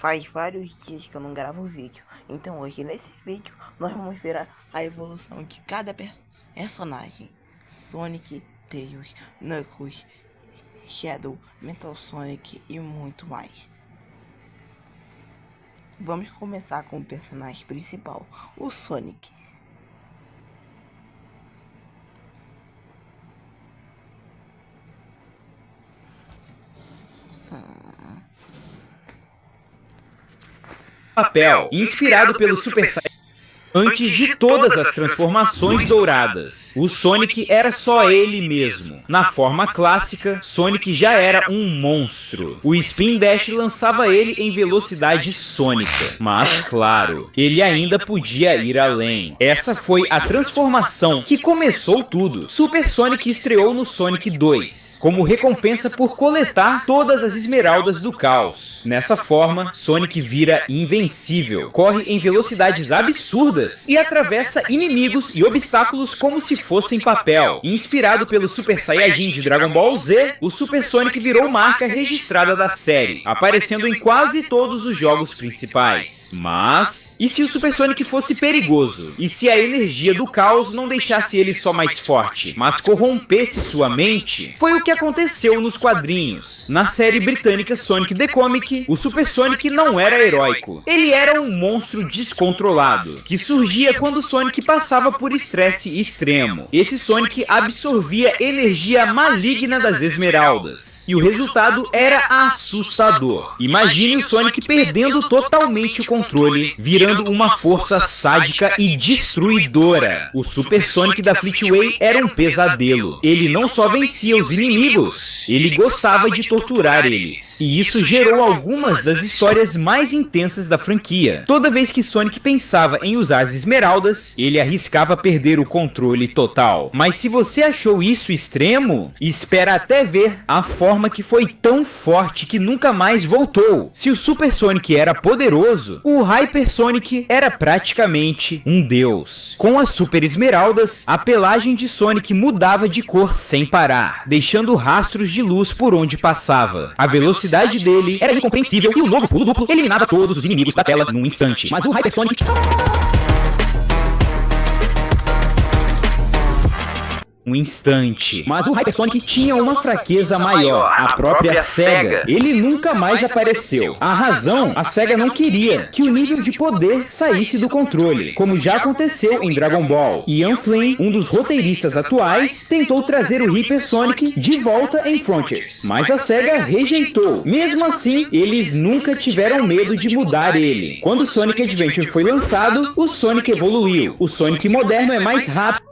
Faz vários dias que eu não gravo vídeo, então hoje nesse vídeo nós vamos ver a evolução de cada personagem: Sonic, Tails, Knuckles, Shadow, Metal Sonic e muito mais. Vamos começar com o personagem principal, o Sonic. Papel, inspirado pelo Super Saiyajin. Antes de todas as transformações douradas, o Sonic era só ele mesmo. Na forma clássica, Sonic já era um monstro. O Spin Dash lançava ele em velocidade sônica. Mas, claro, ele ainda podia ir além. Essa foi a transformação que começou tudo. Super Sonic estreou no Sonic 2, como recompensa por coletar todas as esmeraldas do caos. Nessa forma, Sonic vira invencível, corre em velocidades absurdas e atravessa inimigos e obstáculos como se fossem papel. Inspirado pelo Super Saiyajin de Dragon Ball Z, o Super Sonic virou marca registrada da série, aparecendo em quase todos os jogos principais. Mas, e se o Super Sonic fosse perigoso? E se a energia do caos não deixasse ele só mais forte, mas corrompesse sua mente? Foi o que aconteceu nos quadrinhos. Na série britânica Sonic the Comic, o Super Sonic não era heróico. Ele era um monstro descontrolado, que surgia quando Sonic passava por estresse extremo. Esse Sonic absorvia energia maligna das esmeraldas, e o resultado era assustador. Imagine o Sonic perdendo totalmente o controle, virando uma força sádica e destruidora. O Super Sonic da Fleetway era um pesadelo. Ele não só vencia os inimigos, ele gostava de torturar eles. E isso gerou algumas das histórias mais intensas da franquia. Toda vez que Sonic pensava em usar as esmeraldas, ele arriscava perder o controle total. Mas se você achou isso extremo, espera até ver a forma que foi tão forte que nunca mais voltou. Se o Super Sonic era poderoso, o Hyper Sonic era praticamente um deus. Com as Super Esmeraldas, a pelagem de Sonic mudava de cor sem parar, deixando rastros de luz por onde passava. A velocidade dele era incompreensível e o novo pulo duplo eliminava todos os inimigos da tela num instante. Mas o Hyper Sonic... Mas o Hyper Sonic tinha uma fraqueza maior, a própria SEGA. Ele nunca mais apareceu. A razão, a SEGA não queria que o nível de poder saísse do controle, como já aconteceu em Dragon Ball. Ian Flynn, um dos roteiristas atuais, tentou trazer o Hyper Sonic de volta em Frontiers, mas a SEGA rejeitou. Mesmo assim, eles nunca tiveram medo de mudar ele. Quando o Sonic Adventure foi lançado, o Sonic evoluiu. O Sonic moderno é mais rápido,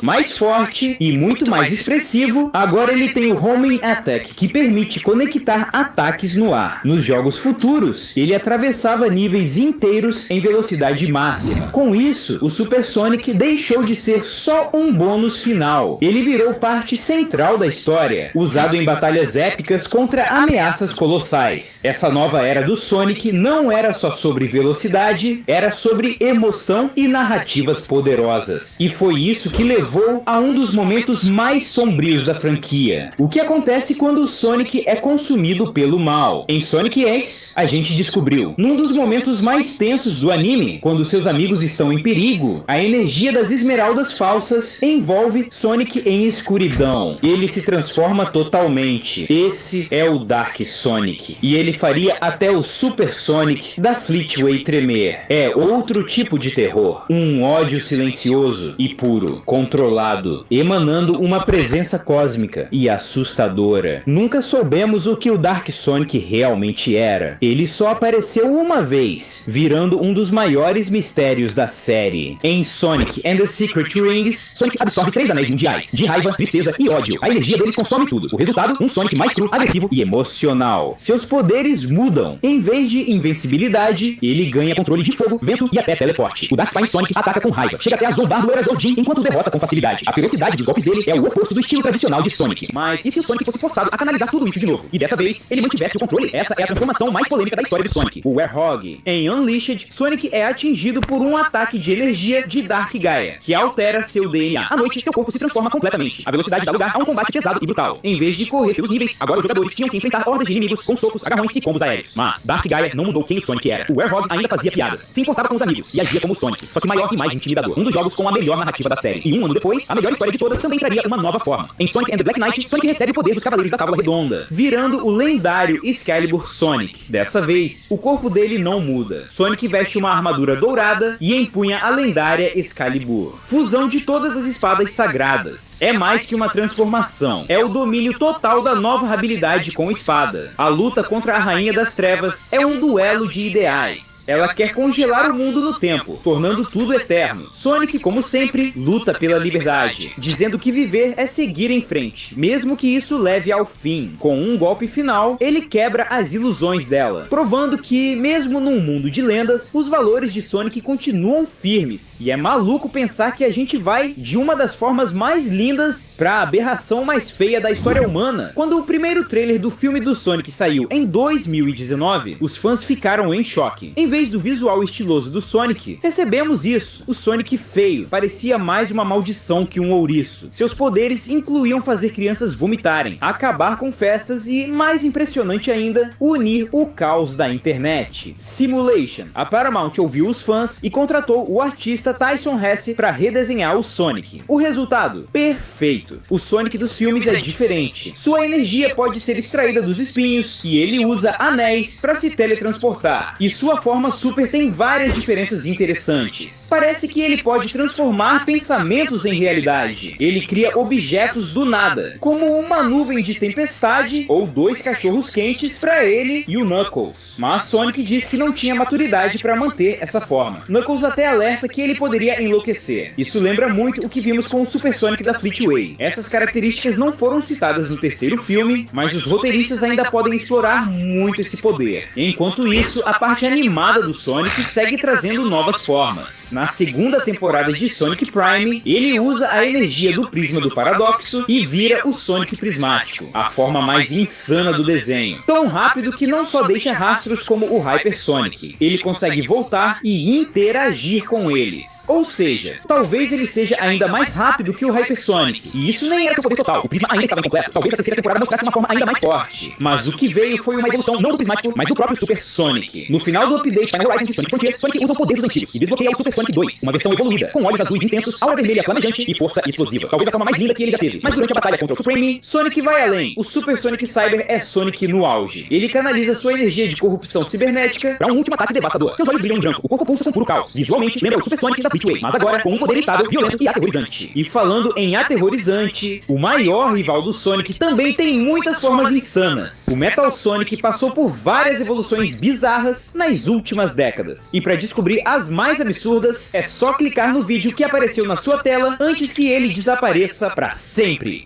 mais forte e muito mais expressivo. Agora ele tem o Homing Attack, que permite conectar ataques no ar. Nos jogos futuros, ele atravessava níveis inteiros em velocidade máxima. Com isso, o Super Sonic deixou de ser só um bônus final. Ele virou parte central da história, usado em batalhas épicas contra ameaças colossais. Essa nova era do Sonic não era só sobre velocidade, era sobre emoção e narrativas poderosas. E foi isso que levou a um dos momentos mais sombrios da franquia. O que acontece quando o Sonic é consumido pelo mal? Em Sonic X, a gente descobriu, num dos momentos mais tensos do anime, quando seus amigos estão em perigo, a energia das esmeraldas falsas envolve Sonic em escuridão. Ele se transforma totalmente. Esse é o Dark Sonic. E ele faria até o Super Sonic da Fleetway tremer. É outro tipo de terror. Um ódio silencioso e puro, controlado, emanando uma presença cósmica e assustadora. Nunca soubemos o que o Dark Sonic realmente era. Ele só apareceu uma vez, virando um dos maiores mistérios da série. Em Sonic and the Secret Rings, Sonic absorve 3 anéis mundiais, de raiva, tristeza e ódio. A energia deles consome tudo. O resultado, um Sonic mais cru, agressivo e emocional. Seus poderes mudam. Em vez de invencibilidade, ele ganha controle de fogo, vento e até teleporte. O Dark Spine Sonic ataca com raiva, chega até a zombar do Erazor Jin enquanto derrota derrota com facilidade. A ferocidade dos golpes dele é o oposto do estilo tradicional de Sonic. Mas e se o Sonic fosse forçado a canalizar tudo isso de novo? E dessa vez, ele mantivesse o controle? Essa é a transformação mais polêmica da história do Sonic, o Werehog. Em Unleashed, Sonic é atingido por um ataque de energia de Dark Gaia, que altera seu DNA. À noite, seu corpo se transforma completamente. A velocidade dá lugar a um combate pesado e brutal. Em vez de correr pelos níveis, agora os jogadores tinham que enfrentar hordas de inimigos com socos, agarrões e combos aéreos. Mas Dark Gaia não mudou quem o Sonic era. O Werehog ainda fazia piadas, se importava com os amigos e agia como o Sonic, só que maior e mais intimidador. Um dos jogos com a melhor narrativa da série. E um ano depois, a melhor história de todas também traria uma nova forma. Em Sonic and the Black Knight, Sonic recebe o poder dos Cavaleiros da Tábua Redonda, virando o lendário Excalibur Sonic. Dessa vez, o corpo dele não muda. Sonic veste uma armadura dourada e empunha a lendária Excalibur, fusão de todas as espadas sagradas. É mais que uma transformação, é o domínio total da nova habilidade com espada. A luta contra a Rainha das Trevas é um duelo de ideais. Ela quer congelar o mundo no tempo, tornando tudo eterno. Sonic, como sempre, luta pela liberdade, dizendo que viver é seguir em frente, mesmo que isso leve ao fim. Com um golpe final, ele quebra as ilusões dela, provando que, mesmo num mundo de lendas, os valores de Sonic continuam firmes. E é maluco pensar que a gente vai de uma das formas mais lindas pra aberração mais feia da história humana. Quando o primeiro trailer do filme do Sonic saiu em 2019, os fãs ficaram em choque. Em vez do visual estiloso do Sonic, recebemos isso, o Sonic feio. Parecia mais uma maldição que um ouriço. Seus poderes incluíam fazer crianças vomitarem, acabar com festas e, mais impressionante ainda, unir o caos da internet. Simulation. A Paramount ouviu os fãs e contratou o artista Tyson Hesse para redesenhar o Sonic. O resultado? Perfeito. O Sonic dos filmes é diferente. Sua energia pode ser extraída dos espinhos e ele usa anéis para se teletransportar. E sua forma super tem várias diferenças interessantes. Parece que ele pode transformar pensamentos em realidade. Ele cria objetos do nada, como uma nuvem de tempestade ou dois cachorros quentes para ele e o Knuckles. Mas Sonic diz que não tinha maturidade para manter essa forma. Knuckles até alerta que ele poderia enlouquecer. Isso lembra muito o que vimos com o Super Sonic da Fleetway. Essas características não foram citadas no terceiro filme, mas os roteiristas ainda podem explorar muito esse poder. Enquanto isso, a parte animada do Sonic segue trazendo novas formas. Na segunda temporada de Sonic Prime, ele usa a energia do Prisma do Paradoxo e vira o Sonic Prismático, a forma mais insana do desenho. Tão rápido que não só deixa rastros como o Hyper Sonic, ele consegue voltar e interagir com eles. Ou seja, talvez ele seja ainda mais rápido que o Hyper Sonic. E isso nem era seu poder total, o Prisma ainda estava incompleto. Talvez a terceira temporada mostrasse uma forma ainda mais forte. Mas o que veio foi uma evolução não do Prismático, mas do próprio Super Sonic. No final do update Final Horizons de Sonic Frontiers, Sonic usa o poder dos antigos e desbloqueia o Super Sonic 2, uma versão evoluída, com olhos azuis intensos, aura vermelha flamejante e força explosiva. Talvez a forma mais linda que ele já teve. Mas durante a batalha contra o Supreme, Sonic vai além. O Super Sonic Cyber é Sonic no auge. Ele canaliza sua energia de corrupção cibernética para um último ataque devastador. Seus olhos brilham em branco, o corpo pulsa com puro caos. Visualmente, lembra o Super Sonic da Fleetway, mas agora com um poder instável, violento e aterrorizante. E falando em aterrorizante, o maior rival do Sonic também tem muitas formas insanas. O Metal Sonic passou por várias evoluções bizarras nas últimas décadas. E para descobrir as mais absurdas, é só clicar no vídeo que apareceu na sua tela antes que ele desapareça para sempre.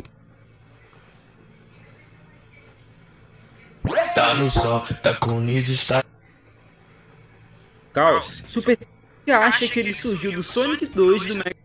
Tá no sol, tá com nível, está... Carlos, Super acha que ele surgiu do Sonic 2 do Mega...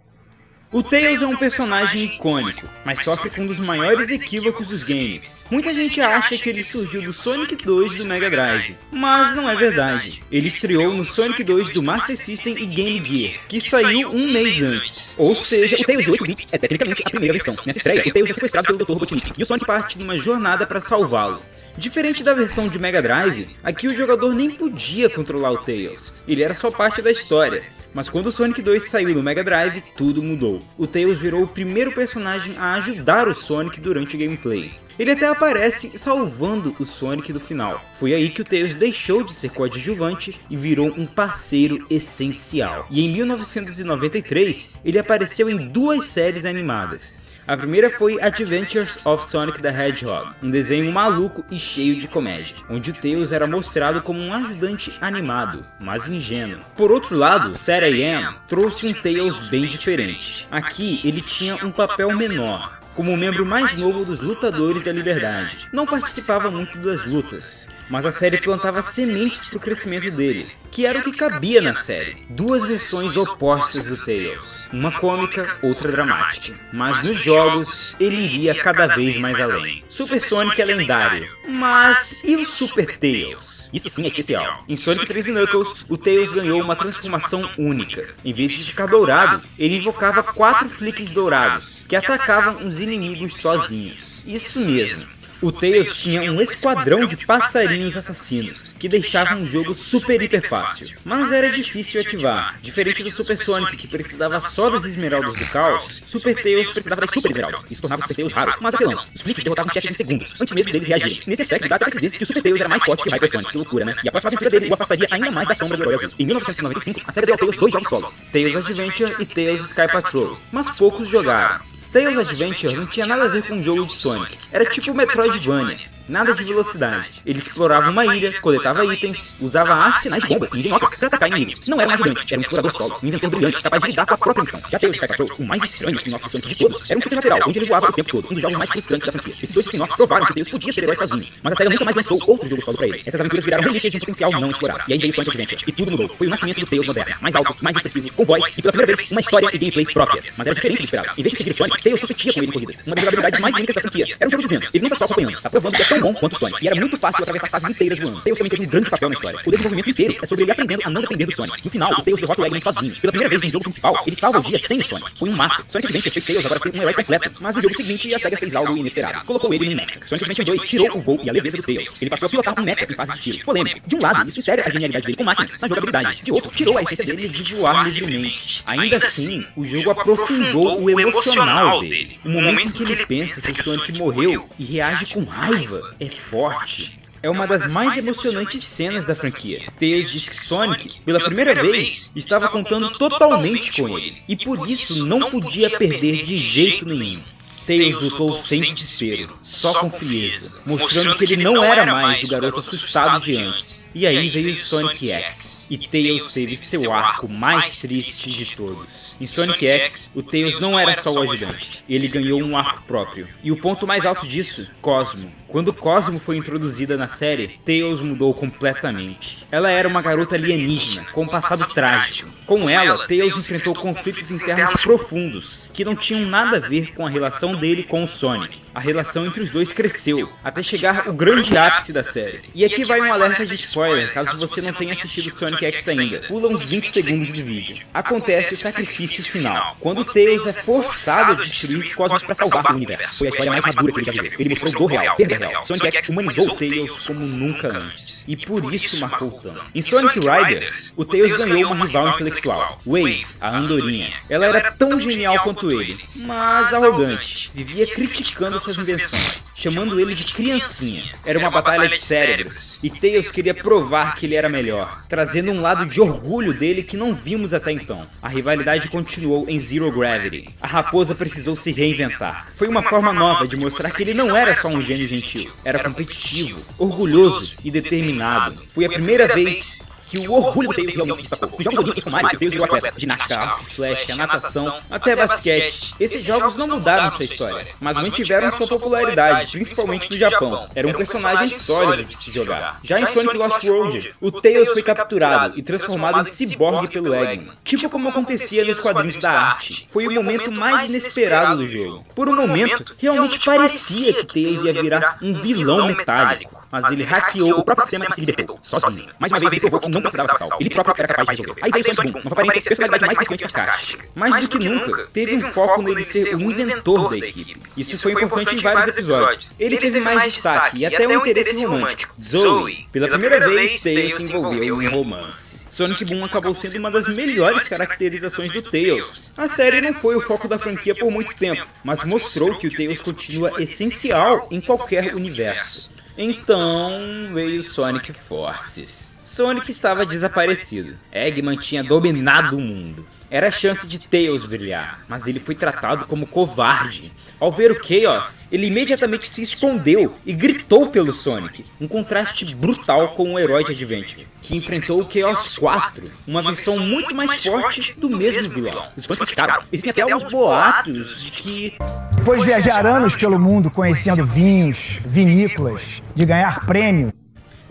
O Tails é um personagem icônico, mas sofre com um dos maiores equívocos dos games. Muita gente acha que ele surgiu do Sonic 2 do Mega Drive, mas não é verdade. Ele estreou no Sonic 2 do Master System e Game Gear, que saiu um mês antes. Ou seja, o Tails de 8 bits é tecnicamente a primeira versão. Nessa estreia, o Tails é sequestrado pelo Dr. Robotnik, e o Sonic parte numa jornada para salvá-lo. Diferente da versão de Mega Drive, aqui o jogador nem podia controlar o Tails, ele era só parte da história. Mas quando o Sonic 2 saiu no Mega Drive, tudo mudou. O Tails virou o primeiro personagem a ajudar o Sonic durante o gameplay. Ele até aparece salvando o Sonic do final. Foi aí que o Tails deixou de ser coadjuvante e virou um parceiro essencial. E em 1993, ele apareceu em duas séries animadas. A primeira foi Adventures of Sonic the Hedgehog, um desenho maluco e cheio de comédia, onde o Tails era mostrado como um ajudante animado, mas ingênuo. Por outro lado, Sad AM trouxe um Tails bem diferente. Aqui ele tinha um papel menor, como o membro mais novo dos Lutadores da Liberdade. Não participava muito das lutas, mas a série plantava sementes para o crescimento dele, que era o que cabia na série. Duas versões opostas do Tails, uma cômica, outra dramática. Mas nos jogos, ele iria cada vez mais além. Super Sonic é lendário, mas e o Super Tails? Isso sim é especial. Em Sonic 3 e Knuckles, o Tails ganhou uma transformação única. Em vez de ficar dourado, ele invocava 4 flicks dourados, que atacavam os inimigos sozinhos. Isso mesmo. O Tails tinha um esquadrão de passarinhos assassinos, que deixavam o jogo super hiper fácil. Mas era difícil ativar. Diferente do Super Sonic, que precisava só das esmeraldas do caos, Super Tails precisava das super esmeraldas. Isso tornava o Super Tails raro, mas apelão. Os flicks derrotavam chefes em segundos, antes mesmo deles reagirem. Nesse aspecto, dá até pra dizer que o Super Tails era mais forte que o Hyper Sonic. Que loucura, né? E a próxima aventura dele o afastaria ainda mais da sombra do herói azul. Em 1995, a série deu ao Tails 2 jogos solo: Tails Adventure e Tails Sky Patrol. Mas poucos jogaram. Tails Adventure não tinha nada a ver com um jogo de Sonic, era tipo Metroidvania, nada de velocidade. Ele explorava uma ilha, coletava itens, usava arsenais de bombas e engenhocas para atacar inimigos. Não era um ajudante, era um explorador solo, um inventor brilhante, capaz de lidar com a própria missão. Já Tails Sky Patrol, o mais estranho spin-off de Sonic de todos, era um superlateral, onde ele voava o tempo todo, um dos jogos mais frustrantes da franquia. Esses dois spin-offs provaram que Tails podia ser herói sozinho, mas a série nunca mais lançou outro jogo solo pra ele. Essas aventuras viraram relíquias de um potencial não explorado. E aí veio Sonic Adventure, e tudo mudou. Foi o nascimento do Tails moderno, mais alto, mais expressivo, com voz e pela primeira vez uma história e gameplay próprias. Mas era diferente do esperado. Em vez de seguir o Sonic, Tails competia com ele em corridas. Uma das habilidades mais únicas da franquia. Era um jogo dizendo, ele não tá só acompanhando, tá provando que é tão bom quanto o Sonic. E era muito fácil atravessar fases inteiras voando. Tails também teve um grande papel na história. O desenvolvimento inteiro é sobre ele aprendendo a não depender do Sonic. No final, o Tails derrota o Eggman sozinho. Pela primeira vez no jogo principal, ele salva o dia sem o Sonic. Foi um marco. Sonic Adventure fez Tails agora ser um herói completo. Mas no jogo seguinte, a SEGA fez algo inesperado. Colocou ele num mecha. Sonic Adventure 2 tirou o voo e a leveza do Tails. Ele passou a pilotar um mecha em fase de tiro. Polêmico. De um lado, isso insere a genialidade dele com máquinas na jogabilidade. De outro, tirou a essência dele de voar livremente. Ainda assim, o jogo aprofundou o emocional dele. O momento em que ele pensa que o Sonic morreu e reage com raiva é forte. É uma das mais emocionantes cenas da franquia. Tails diz que Sonic, pela primeira vez, estava contando totalmente com ele, e por isso não podia perder de jeito nenhum. Tails lutou sem desespero, só com frieza, mostrando que ele não era mais o garoto assustado de antes. E aí veio Sonic X, e Tails teve seu arco mais triste de todos. Em Sonic X, o Tails não era só o ajudante, ele ganhou um arco próprio. E o ponto mais alto disso, Cosmo. Quando Cosmo foi introduzida na série, Tails mudou completamente. Ela era uma garota alienígena, com um passado trágico. Com ela, Tails enfrentou conflitos internos profundos, que não tinham nada a ver com a relação dele com o Sonic. A relação entre os dois cresceu, até chegar o grande ápice da série. E aqui vai um alerta de spoiler, caso você não tenha assistido Sonic X ainda. Pula uns 20 segundos de vídeo. Acontece o sacrifício final, quando Tails é forçado a destruir Cosmos para salvar o universo. Foi a história mais madura que ele já viveu. Ele mostrou dor real, perda real. Sonic X humanizou Tails como nunca antes, e por isso marcou tanto. Em Sonic Riders, o Tails ganhou uma rival intelectual, Wave, a andorinha. Ela era tão genial quanto ele, mas arrogante. Vivia criticando suas invenções, chamando ele de criancinha. Era uma batalha de cérebros, e Tails queria provar que ele era melhor, trazendo um lado de orgulho dele que não vimos até então. A rivalidade continuou em Zero Gravity. A raposa precisou se reinventar. Foi uma forma nova de mostrar que ele não era só um gênio gentil, era competitivo, orgulhoso e determinado. Foi a primeira vez que o orgulho do Tails realmente se destacou. Nos jogos olímpicos com Mario, o Tails virou atleta. Ginástica, arco, flecha, natação, até basquete. Esses jogos não mudaram sua história, mas mantiveram sua popularidade, principalmente no Japão. Era um personagem sólido de se jogar. Já em Sonic Lost World, o Tails foi capturado e transformado em ciborgue pelo Eggman, tipo como acontecia nos quadrinhos da arte. Foi o momento mais inesperado do jogo. Por um momento, realmente parecia que Tails ia virar um vilão metálico. Mas ele hackeou o próprio sistema e se libertou, sozinho. Mais uma vez ele provou que não precisava ser salvo. Ele próprio era capaz de resolver. Aí veio Sonic Boom, nova aparência, personalidade mais frequente e sarcástica. Mais do que nunca, teve um foco nele ser o inventor da equipe. Isso foi importante em vários episódios. Ele teve mais destaque e até um interesse romântico. Zoe. Pela primeira vez, Tails se envolveu em um romance. Sonic Boom acabou sendo uma das melhores caracterizações do Tails. A série não foi o foco da franquia por muito tempo, mas mostrou que o Tails continua essencial em qualquer universo. Então veio Sonic Forces. Sonic estava desaparecido. Eggman tinha dominado o mundo. Era a chance de Tails brilhar, mas ele foi tratado como covarde. Ao ver o Chaos, ele imediatamente se escondeu e gritou pelo Sonic, um contraste brutal com o herói de Adventure, que enfrentou o Chaos 4, uma versão muito mais forte do mesmo vilão. Os fãs criticaram. Existem até alguns boatos de que... Depois de viajar anos pelo mundo conhecendo vinhos, vinícolas, de ganhar prêmio,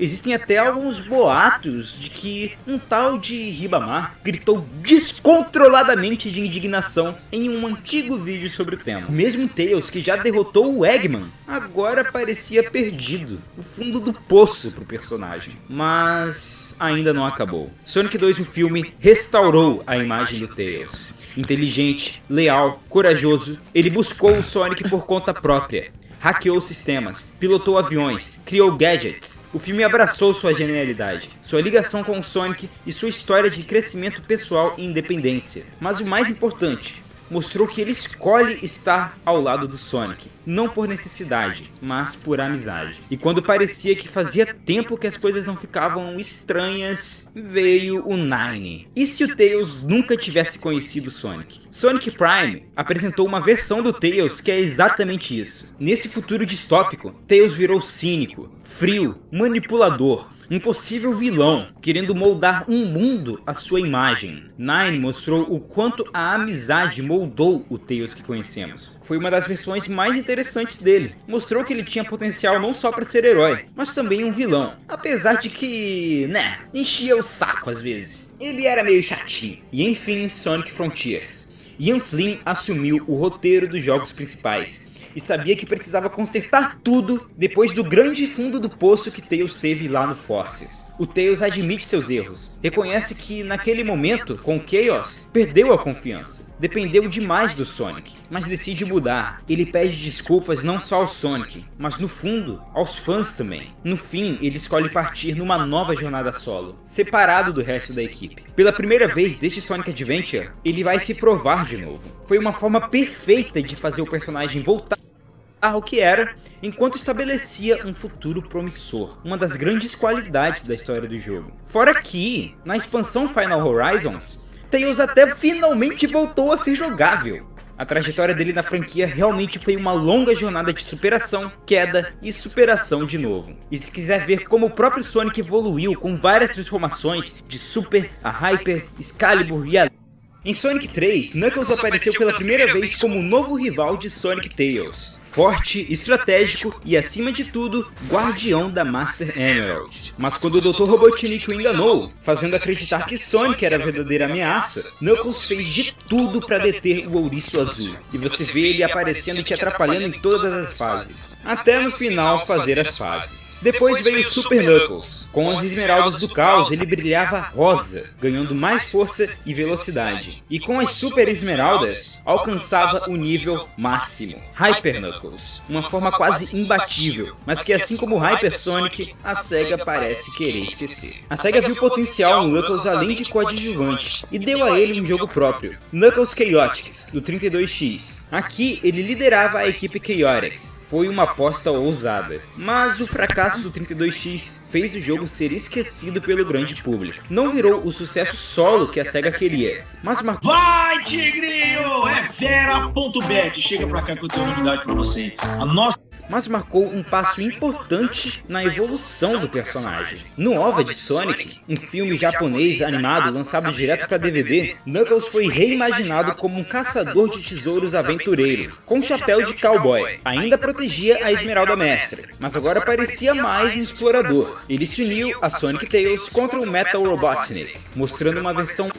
Existem até alguns boatos de que um tal de Ribamar gritou descontroladamente de indignação em um antigo vídeo sobre o tema. O mesmo Tails que já derrotou o Eggman agora parecia perdido, o fundo do poço pro personagem. Mas ainda não acabou. Sonic 2, o filme, restaurou a imagem do Tails. Inteligente, leal, corajoso, ele buscou o Sonic por conta própria. Hackeou sistemas, pilotou aviões, criou gadgets. O filme abraçou sua genialidade, sua ligação com o Sonic e sua história de crescimento pessoal e independência. Mas o mais importante, mostrou que ele escolhe estar ao lado do Sonic, não por necessidade, mas por amizade. E quando parecia que fazia tempo que as coisas não ficavam estranhas, veio o Nine. E se o Tails nunca tivesse conhecido o Sonic? Sonic Prime apresentou uma versão do Tails que é exatamente isso. Nesse futuro distópico, Tails virou cínico, frio, manipulador, um possível vilão, querendo moldar um mundo à sua imagem. Nine mostrou o quanto a amizade moldou o Tails que conhecemos. Foi uma das versões mais interessantes dele. Mostrou que ele tinha potencial não só para ser herói, mas também um vilão. Apesar de que, enchia o saco às vezes. Ele era meio chatinho. E enfim, Sonic Frontiers. Ian Flynn assumiu o roteiro dos jogos principais. E sabia que precisava consertar tudo depois do grande fundo do poço que Tails teve lá no Forces. O Tails admite seus erros, reconhece que naquele momento, com Chaos, perdeu a confiança. Dependeu demais do Sonic, mas decide mudar. Ele pede desculpas não só ao Sonic, mas no fundo, aos fãs também. No fim, ele escolhe partir numa nova jornada solo, separado do resto da equipe. Pela primeira vez desde Sonic Adventure, ele vai se provar de novo. Foi uma forma perfeita de fazer o personagem voltar ao que era, enquanto estabelecia um futuro promissor, uma das grandes qualidades da história do jogo. Fora que, na expansão Final Horizons, Tails até finalmente voltou a ser jogável. A trajetória dele na franquia realmente foi uma longa jornada de superação, queda e superação de novo. E se quiser ver como o próprio Sonic evoluiu com várias transformações, de Super a Hyper, Excalibur e a... Em Sonic 3, Knuckles apareceu pela primeira vez como o novo rival de Sonic Tails. Forte, estratégico e, acima de tudo, guardião da Master Emerald. Mas quando o Dr. Robotnik o enganou, fazendo acreditar que Sonic era a verdadeira ameaça, Knuckles fez de tudo para deter o Ouriço Azul. E você vê ele aparecendo e te atrapalhando em todas as fases, até no final fazer as fases. Depois veio o Super Knuckles. Com as esmeraldas do caos, ele brilhava rosa, ganhando mais força e velocidade. E com as Super Esmeraldas, alcançava o nível máximo, Hyper Knuckles. Uma forma quase imbatível, mas que assim como o Hyper Sonic, a SEGA parece querer esquecer. A SEGA viu potencial no Knuckles além de coadjuvante, e deu a ele um jogo próprio, Knuckles Chaotix, do 32X. Aqui, ele liderava a equipe Chaotix. Foi uma aposta ousada, mas o fracasso do 32X fez o jogo ser esquecido pelo grande público. Não virou o sucesso solo que a SEGA queria, mas marcou... Vai, Tigrinho! É Vera.bet. Chega pra cá que eu tenho uma novidade pra você. Mas marcou um passo importante na evolução do personagem. No OVA de Sonic, um filme japonês animado lançado direto para DVD, Knuckles foi reimaginado como um caçador de tesouros aventureiro, com chapéu de cowboy. Ainda protegia a Esmeralda Mestra, mas agora parecia mais um explorador. Ele se uniu a Sonic Tails contra o Metal Robotnik, mostrando uma versão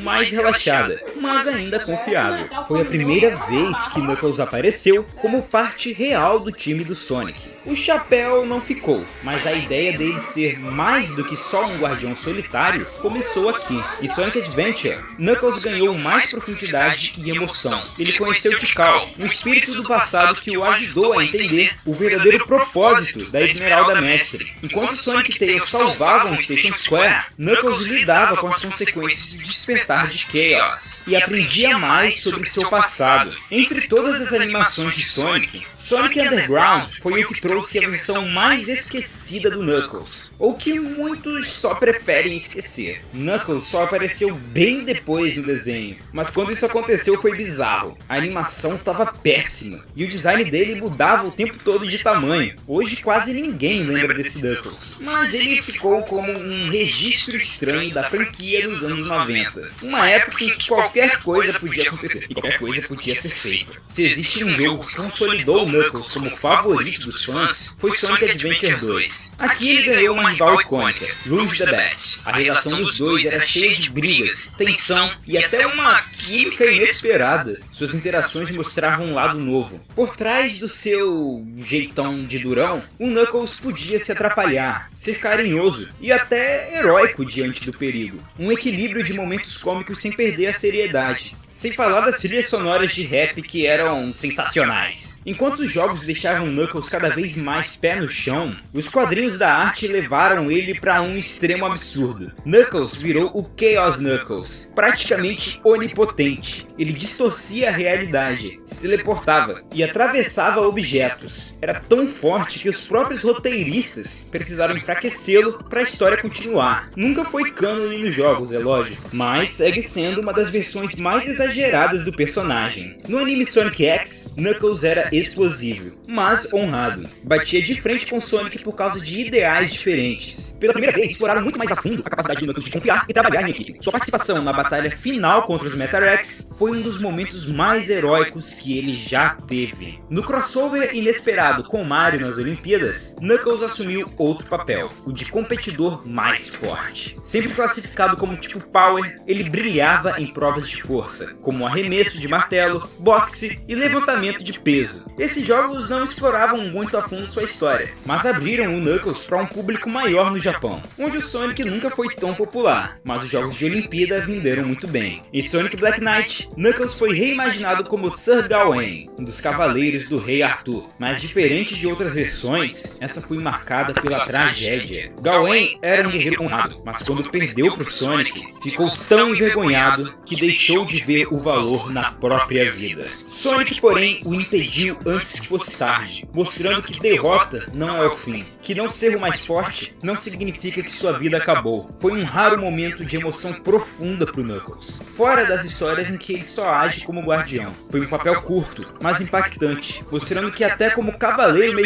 mais relaxada, mas ainda confiável. Foi a primeira vez que Knuckles apareceu como parte real do time do Sonic. O chapéu não ficou, mas a ideia dele ser mais do que só um guardião solitário começou aqui. Em Sonic Adventure, Knuckles ganhou mais profundidade e emoção. Ele conheceu Tikal, um espírito do passado que o ajudou a entender o verdadeiro propósito da Esmeralda Mestre. Enquanto Sonic e Tails salvavam Station Square, Knuckles lidava com as consequências de despertar de Chaos e aprendia mais sobre seu passado. Entre todas as animações de Sonic, Sonic Underground foi o que trouxe a versão mais esquecida do Knuckles, ou que muitos só preferem esquecer. Knuckles só apareceu bem depois no desenho, mas quando isso aconteceu foi bizarro. A animação tava péssima, e o design dele mudava o tempo todo de tamanho. Hoje quase ninguém lembra desse Knuckles, mas ele ficou como um registro estranho da franquia nos anos 90. Uma época em que qualquer coisa podia acontecer, e qualquer coisa podia ser feita. Se existe um jogo que consolidou o Knuckles como favorito dos fãs, foi Sonic Adventure 2. Aqui ele ganhou uma rival icônica, Rouge the Bat. A relação dos dois era cheia de brigas, tensão e até uma química inesperada. Suas interações mostravam um lado novo. Por trás do seu jeitão de durão, o Knuckles podia se atrapalhar, ser carinhoso e até heróico diante do perigo. Um equilíbrio de momentos cômicos sem perder a seriedade. Sem falar das trilhas sonoras de rap que eram sensacionais. Enquanto os jogos deixavam Knuckles cada vez mais pé no chão, os quadrinhos da arte levaram ele para um extremo absurdo. Knuckles virou o Chaos Knuckles, praticamente onipotente. Ele distorcia a realidade, se teleportava e atravessava objetos. Era tão forte que os próprios roteiristas precisaram enfraquecê-lo para a história continuar. Nunca foi cânone nos jogos, é lógico, mas segue sendo uma das versões mais exageradas do personagem. No anime Sonic X, Knuckles era explosivo, mas honrado. Batia de frente com Sonic por causa de ideais diferentes. Pela primeira vez, exploraram muito mais a fundo a capacidade do Knuckles de confiar e trabalhar em equipe. Sua participação na batalha final contra os Meta-Rex foi um dos momentos mais heróicos que ele já teve. No crossover inesperado com Mario nas Olimpíadas, Knuckles assumiu outro papel, o de competidor mais forte. Sempre classificado como tipo Power, ele brilhava em provas de força, como arremesso de martelo, boxe e levantamento de peso. Esses jogos não exploravam muito a fundo sua história, mas abriram o Knuckles para um público maior no Japão, onde o Sonic nunca foi tão popular, mas os jogos de Olimpíada venderam muito bem. Em Sonic Black Knight, Knuckles foi reimaginado como Sir Gawain, um dos cavaleiros do Rei Arthur, mas diferente de outras versões, essa foi marcada pela tragédia. Gawain era um guerreiro honrado, mas quando perdeu pro Sonic, ficou tão envergonhado que deixou de ver o valor na própria vida. Sonic, porém, o impediu antes que fosse tarde, mostrando que derrota não é o fim, que não ser o mais forte não significa que sua vida acabou. Foi um raro momento de emoção profunda pro Knuckles, fora das histórias em que ele só age como guardião. Foi um papel curto, mas impactante, mostrando que até como cavaleiro